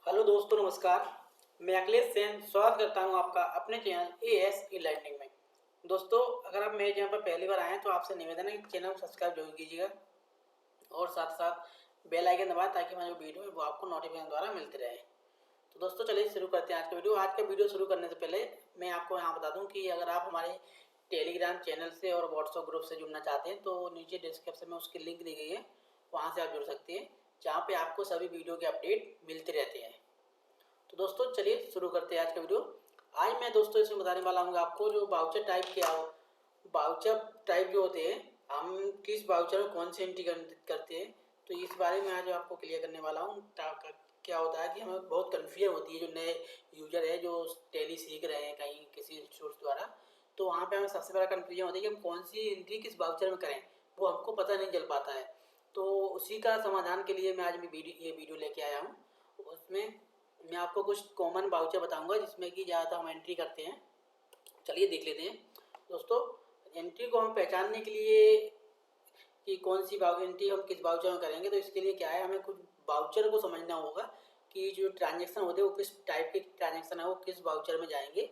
Hello दोस्तों, नमस्कार। मैं अखिलेश सेन स्वागत करता हूं आपका अपने चैनल एएस ई लर्निंग में। दोस्तों, अगर आप मेरे चैनल पर पहली बार आए हैं तो आपसे निवेदन है कि चैनल को सब्सक्राइब जरूर कीजिएगा और साथ साथ बेल आइकन दबाएं ताकि हमारी जो वीडियो है वो आपको नोटिफिकेशन द्वारा मिलती रहे। तो दोस्तों, चलिए शुरू करते हैं आज का वीडियो शुरू करने से पहले मैं आपको यहाँ बता दूँ कि अगर आप हमारे टेलीग्राम चैनल से और व्हाट्सएप ग्रुप से जुड़ना चाहते हैं तो नीचे डिस्क्रिप्शन में उसकी लिंक दी गई है, वहाँ से आप जुड़ सकते हैं, जहाँ पे आपको सभी वीडियो के अपडेट मिलते रहते हैं। तो दोस्तों, चलिए शुरू करते हैं आज का वीडियो। आज मैं दोस्तों इसमें बताने वाला हूँ आपको जो बाउचर टाइप क्या हो, बाउचर टाइप जो होते हैं, हम किस बाउचर में कौन से एंट्री करते हैं, तो इस बारे में आज आपको क्लियर करने वाला हूँ। क्या होता है कि हमें बहुत कन्फ्यूजन होती है जो नए यूजर है जो टैली सीख रहे हैं कहीं किसी सोर्स द्वारा, तो वहाँ पे हमें सबसे बड़ा कन्फ्यूजन होता है कि हम कौन सी एंट्री किस बाउचर में करें, वो हमको पता नहीं चल पाता है। तो उसी का समाधान के लिए मैं आज ये वीडियो लेके आया हूँ। उसमें मैं आपको कुछ कॉमन बाउचर बताऊंगा जिसमें कि ज़्यादातर हम एंट्री करते हैं। चलिए देख लेते हैं। दोस्तों, एंट्री को हम पहचानने के लिए कि कौन सी एंट्री हम किस बाउचर में करेंगे, तो इसके लिए क्या है, हमें कुछ बाउचर को समझना होगा कि जो ट्रांजेक्शन होते हैं वो किस टाइप के ट्रांजेक्शन है, वो किस बाउचर में जाएंगे।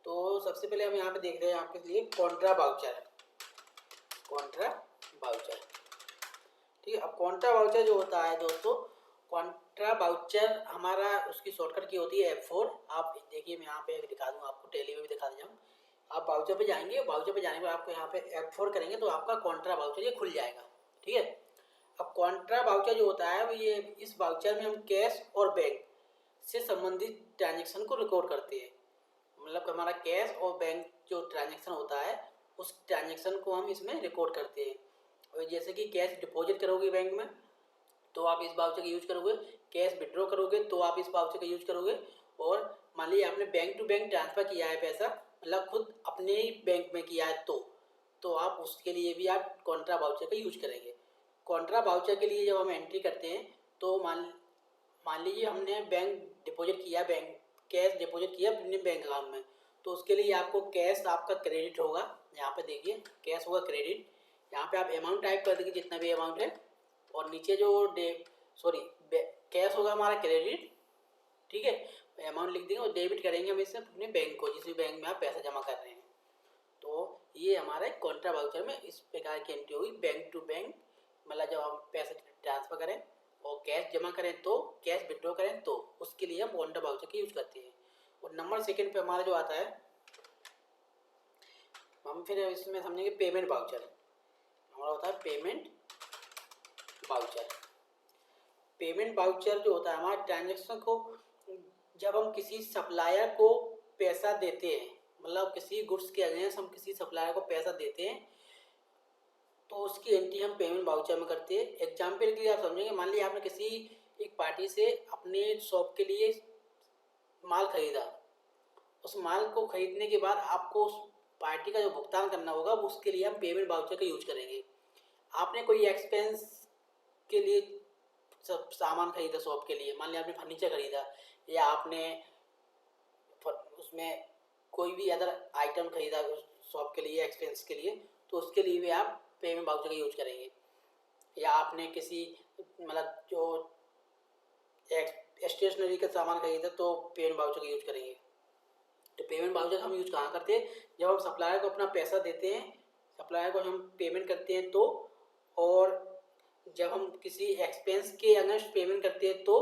तो सबसे पहले हम यहाँ पे देख रहे हैं आपके लिए कॉन्ट्रा बाउचर। कॉन्ट्रा बाउचर, ठीक है। अब कॉन्ट्रा बाउचर जो होता है दोस्तों, कॉन्ट्रा बाउचर हमारा उसकी शॉर्टकट की होती है F4। आप देखिए, मैं यहाँ पे दिखा दूँ आपको, टेली में भी दिखा दूँ। आप बाउचर पे जाएंगे, बाउचर पे जाने पर आपको यहाँ पे F4 करेंगे तो आपका कॉन्ट्रा बाउचर ये खुल जाएगा, ठीक है। अब कॉन्ट्रा बाउचर जो होता है वो ये, इस बाउचर में हम कैश और बैंक से संबंधित ट्रांजेक्शन को रिकॉर्ड करते हैं। मतलब हमारा कैश और बैंक जो ट्रांजेक्शन होता है उस ट्रांजेक्शन को हम इसमें रिकॉर्ड करते हैं। और जैसे कि कैश डिपॉजिट करोगे बैंक में तो आप इस बाउचर का यूज करोगे, कैश विड्रॉ करोगे तो आप इस बाउचर का यूज करोगे, और मान लीजिए आपने बैंक टू बैंक ट्रांसफर किया है पैसा, मतलब खुद अपने ही बैंक में किया है, तो आप उसके लिए भी आप कॉन्ट्रा बाउचर का यूज करेंगे। कॉन्ट्रा बाउचर के लिए जब हम एंट्री करते हैं तो मान मान लीजिए हमने बैंक डिपॉजिट किया, बैंक कैश डिपॉजिट किया अपने बैंक अकाउंट में, तो उसके लिए आपको कैश आपका क्रेडिट होगा। यहाँ पे देखिए कैश होगा क्रेडिट। यहाँ पे आप अमाउंट टाइप कर देंगे जितना भी अमाउंट है, और नीचे जो सॉरी कैश होगा हमारा क्रेडिट, ठीक है। अमाउंट लिख देंगे और डेबिट करेंगे हम इससे अपने बैंक को, जिस भी बैंक में आप पैसा जमा कर रहे हैं। तो ये हमारा एक कॉन्ट्रा बाउचर में इस प्रकार की एंट्री होगी, बैंक टू बैंक। मतलब जब हम पैसे ट्रांसफर करें और कैश जमा करें तो, कैश विड्रॉ करें तो, उसके लिए हम कॉन्ट्रा बाउचर का यूज करते हैं। और नंबर सेकंड पे हमारा जो आता है, हम फिर इसमें समझेंगे पेमेंट बाउचर। हमारा होता है पेमेंट बाउचर। पेमेंट बाउचर जो होता है हमारे ट्रांजेक्शन को, जब हम किसी सप्लायर को पैसा देते हैं, मतलब किसी गुड्स के अगेंस्ट हम किसी सप्लायर को पैसा देते हैं, तो उसकी एंट्री हम पेमेंट बाउचर में करते हैं। एग्जाम्पल के लिए आप समझेंगे, मान लीजिए आपने किसी एक पार्टी से अपने शॉप के लिए माल खरीदा, उस माल को खरीदने के बाद आपको उस पार्टी का जो भुगतान करना होगा वो, उसके लिए हम पेमेंट बाउचर का यूज करेंगे। आपने कोई एक्सपेंस के लिए सब सामान खरीदा शॉप के लिए, मान लिया आपने फर्नीचर खरीदा या आपने उसमें कोई भी अदर आइटम खरीदा शॉप के लिए एक्सपेंस के लिए, तो उसके लिए भी आप पेमेंट बाउचर का यूज करेंगे। या आपने किसी मतलब जो स्टेशनरी का सामान खरीदा तो पेमेंट बाउचर का यूज करेंगे। तो पेमेंट बाउचर हम यूज कहाँ करते हैं, जब हम सप्लायर को अपना पैसा देते हैं, सप्लायर को हम पेमेंट करते हैं तो, और जब हम किसी एक्सपेंस के अगेंस्ट पेमेंट करते हैं तो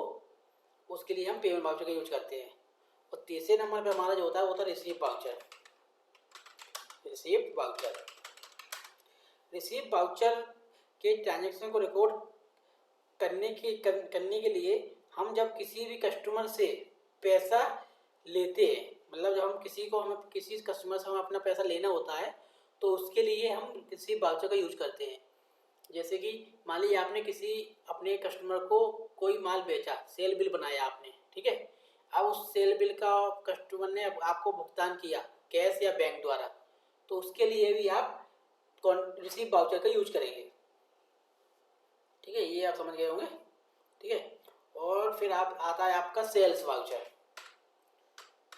उसके लिए हम पेमेंट बाउचर का यूज करते हैं। और तीसरे नंबर पे हमारा जो होता है वो होता है receive voucher. Receive voucher, receive voucher के ट्रांजेक्शन को रिकॉर्ड करने के लिए हम जब किसी भी कस्टमर से पैसा लेते हैं, मतलब जब हम किसी कस्टमर से हमें अपना पैसा लेना होता है तो उसके लिए हम रिसीव बाउचर का यूज करते हैं। जैसे कि मान लीजिए आपने किसी अपने कस्टमर को कोई माल बेचा, सेल बिल बनाया आपने, ठीक है। अब उस सेल बिल का कस्टमर ने आपको भुगतान किया कैश या बैंक द्वारा, तो उसके लिए भी आप रिसीव बाउचर का यूज करेंगे, ठीक है। ये आप समझ गए होंगे, ठीक है। और फिर आप आता है आपका सेल्स वाउचर।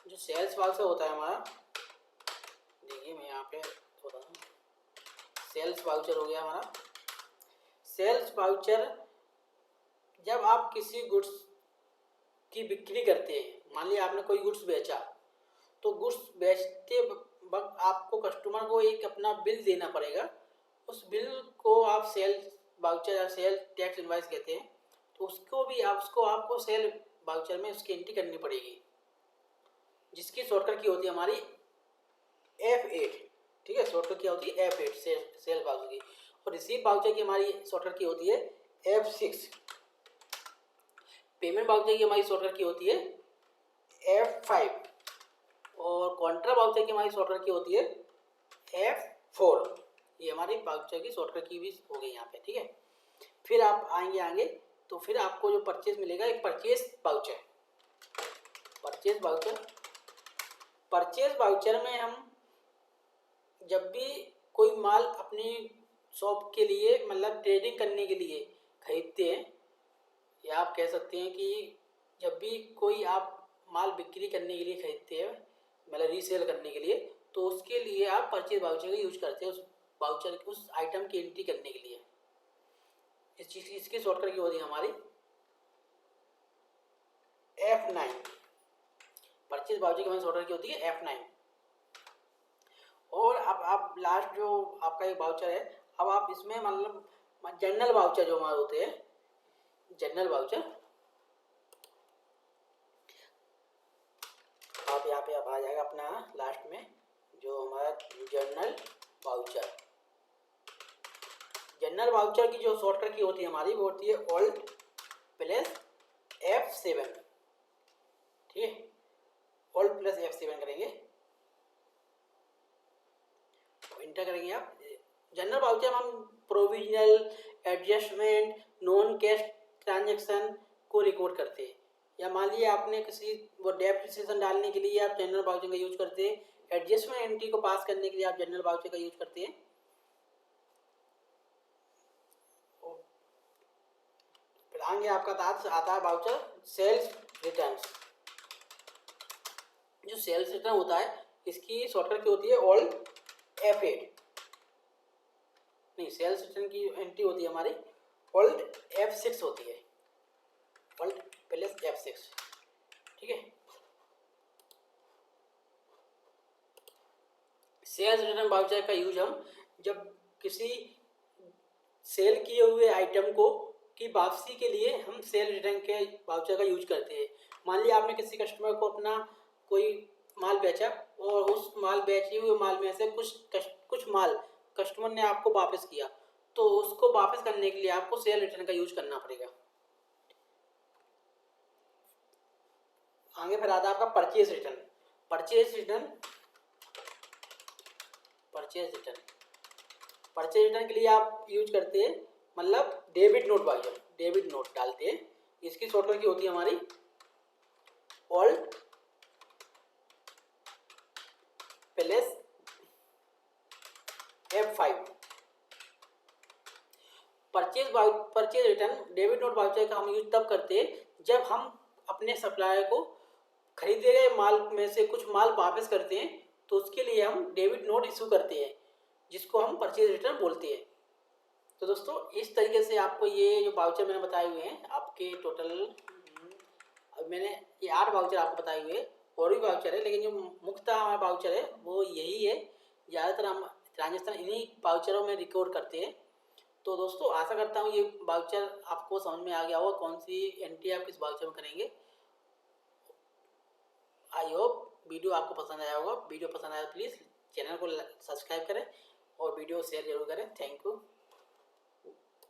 जो सेल्स वाउचर होता है हमारा, देखिए मैं यहाँ पे थोड़ा सेल्स वाउचर हो गया हमारा। सेल्स वाउचर, जब आप किसी गुड्स की बिक्री करते हैं, मान लिया आपने कोई गुड्स बेचा, तो गुड्स बेचते वक्त आपको कस्टमर को एक अपना बिल देना पड़ेगा। उस बिल को आप सेल वाउचर या सेल टैक्स इनवाइस कहते हैं। तो उसको भी आपको सेल वाउचर में उसकी एंट्री करनी पड़ेगी, जिसकी शॉर्टकट की होती है हमारी F8। ठीक है, शॉर्टकट क्या होती है F8 सेल वाउचर की। और रिसीव वाउचर की हमारी शॉर्टकट की होती है F6। पेमेंट वाउचर की हमारी शॉर्टकट की होती है F5। और कॉन्ट्रा वाउचर की हमारी शॉर्टकट की होती है F4। ये हमारी वाउचर की शॉर्टकट की भी हो गई यहाँ पे। ठीक है, फिर आप आएंगे आगे तो फिर आपको जो परचेज मिलेगा एक purchase voucher. Purchase voucher, purchase voucher में हम जब भी कोई माल अपनी शॉप के लिए मतलब ट्रेडिंग करने के लिए खरीदते हैं, या आप कह सकते हैं कि जब भी कोई आप माल बिक्री करने के लिए खरीदते हैं मतलब रीसेल करने के लिए, तो उसके लिए आप परचेज वाउचर का यूज करते हैं, उस वाउचर उस आइटम की एंट्री करने के लिए। इस चीज इसकी शॉर्टकट की होती है हमारी F9। परचेज वाउचर की हमारी शॉर्टकट की होती है F9। और अब आप लास्ट जो आपका एक वाउचर है, अब आप इसमें मतलब जनरल वाउचर जो हमारे होते हैं, जनरल वाउचर आप यहाँ पे अब आ जाएगा अपना लास्ट में जो हमारा जनरल वाउचर। जनरल वाउचर की जो शॉर्टकट की होती है हमारी वो होती है ऑल्ट प्लस F7। ठीक है, ऑल्ट प्लस F7 करेंगे, इंटर करेंगे आप। जनरल वाउचर हम provisional, adjustment, non cash transaction को रिकॉर्ड करते हैं। या मान लीजिए आपने किसी वो डेप्रिसिएशन डालने के लिए आप जनरल वाउचर का यूज करते हैं, एडजस्टमेंट एंट्री को पास करने के लिए आप जनरल वाउचर का यूज करते हैं। फिर आगे आपका आता है वाउचर सेल्स रिटर्न्स। जो सेल्स रिटर्न होता है इसकी शॉर्टकट की होती है ऑल्ट F8। नहीं, सेल्स रिटर्न की एंट्री होती है हमारी ऑल्ट F6 होती है, ऑल्ट प्लस F6। ठीक है, सेल्स रिटर्न वाउचर का यूज हम जब किसी सेल किए हुए आइटम को की वापसी के लिए हम सेल रिटर्न के वाउचर का यूज करते हैं। मान लिया आपने किसी कस्टमर को अपना कोई माल बेचा और उस माल बेचे हुए माल में से कुछ माल कस्टमर ने आपको वापस किया, तो उसको वापस करने के लिए आपको सेल रिटर्न का यूज करना पड़ेगा। आगे फिर आता है आपका purchase return. Purchase return purchase return purchase return के लिए आप यूज करते हैं मतलब debit note voucher, debit note डालते हैं। इसकी शॉर्टकट की होती है हमारी alt plus F5। Purchase return debit note voucher का हम यूज तब करते हैं जब हम अपने सप्लायर को खरीदे गए माल में से कुछ माल वापस करते हैं, तो उसके लिए हम डेबिट नोट इशू करते हैं, जिसको हम परचेज रिटर्न बोलते हैं। तो दोस्तों इस तरीके से आपको ये जो वाउचर मैंने बताए हुए हैं आपके टोटल, अब मैंने ये 8 वाउचर आपको बताए हुए हैं। और भी वाउचर है लेकिन जो मुख्यतः हमारा वाउचर है वो यही है। ज़्यादातर हम ट्रांजेक्शन इन्हीं वाउचरों में रिकॉर्ड करते हैं। तो दोस्तों आशा करता हूँ ये वाउचर आपको समझ में आ गया होगा, कौन सी एंट्री आप किस वाउचर में करेंगे। आई होप वीडियो आपको पसंद आया होगा। वीडियो पसंद आया तो प्लीज़ चैनल को सब्सक्राइब करें और वीडियो शेयर जरूर करें। Thank you.